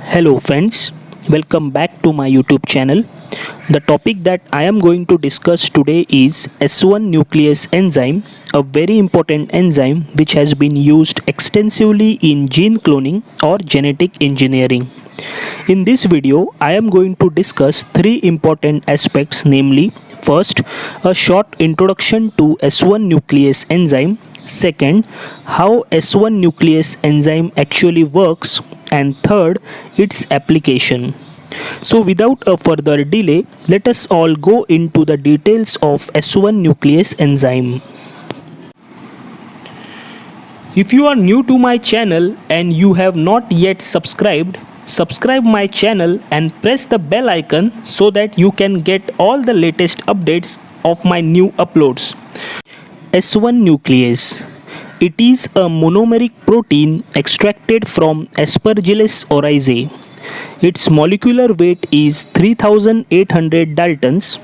Hello friends, welcome back to my YouTube channel. The topic that I am going to discuss today is S1 nuclease enzyme, a very important enzyme which has been used extensively in gene cloning or genetic engineering. In this video, I am going to discuss three important aspects, namely, first, a short introduction to S1 nuclease enzyme. Second, how S1 nuclease enzyme actually works, and third, its application. So without a further delay, let us all go into the details of S1 nuclease enzyme. If you are new to my channel and you have not yet subscribed, subscribe my channel and press the bell icon so that you can get all the latest updates of my new uploads. S1 nuclease. It is a monomeric protein extracted from Aspergillus oryzae. Its molecular weight is 3800 daltons.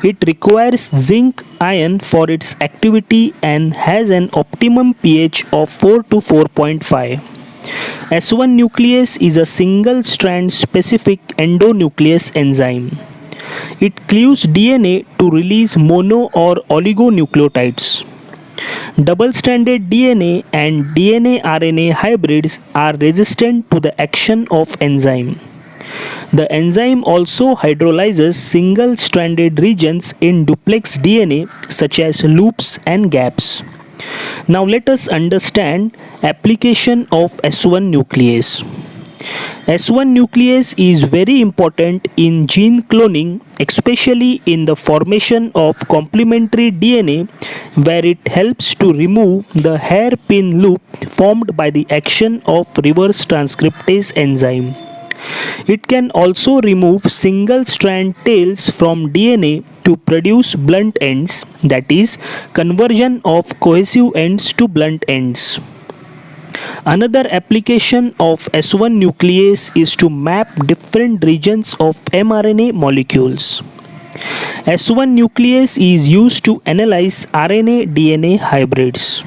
It requires zinc ion for its activity and has an optimum pH of 4 to 4.5. S1 nuclease is a single strand specific endonuclease enzyme. It cleaves DNA to release mono or oligonucleotides. Double-stranded DNA and DNA-RNA hybrids are resistant to the action of enzyme. The enzyme also hydrolyzes single-stranded regions in duplex DNA such as loops and gaps. Now let us understand application of S1 nuclease. S1 nuclease is very important in gene cloning, especially in the formation of complementary DNA, where it helps to remove the hairpin loop formed by the action of reverse transcriptase enzyme. It can also remove single strand tails from DNA to produce blunt ends, that is, conversion of cohesive ends to blunt ends. Another application of S1 nuclease is to map different regions of mRNA molecules. S1 nuclease is used to analyze RNA-DNA hybrids.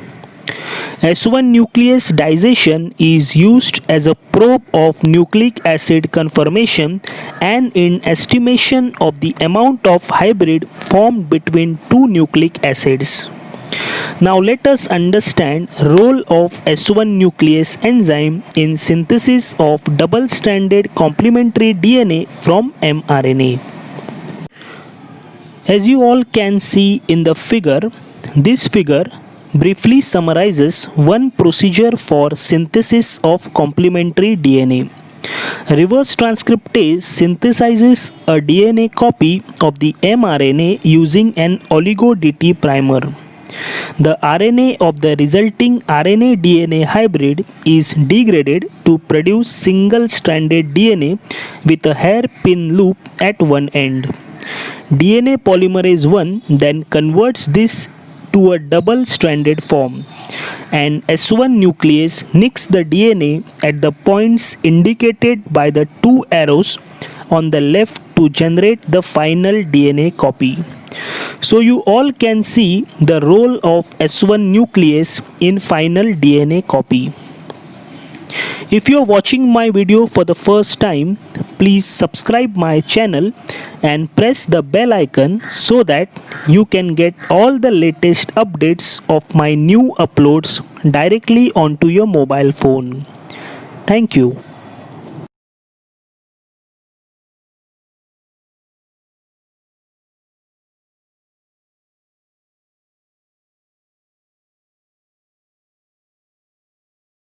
S1 nuclease dissection is used as a probe of nucleic acid conformation and in estimation of the amount of hybrid formed between two nucleic acids. Now let us understand role of S1 nuclease enzyme in synthesis of double-stranded complementary DNA from mRNA. As you all can see in the figure, this figure briefly summarizes one procedure for synthesis of complementary DNA. Reverse transcriptase synthesizes a DNA copy of the mRNA using an oligo-DT primer. The RNA of the resulting RNA-DNA hybrid is degraded to produce single-stranded DNA with a hairpin loop at one end. DNA polymerase I then converts this to a double-stranded form, and S1 nuclease nicks the DNA at the points indicated by the two arrows on the left to generate the final DNA copy. So you all can see the role of S1 nuclease in final DNA copy. If you are watching my video for the first time, please subscribe my channel and press the bell icon so that you can get all the latest updates of my new uploads directly onto your mobile phone. Thank you.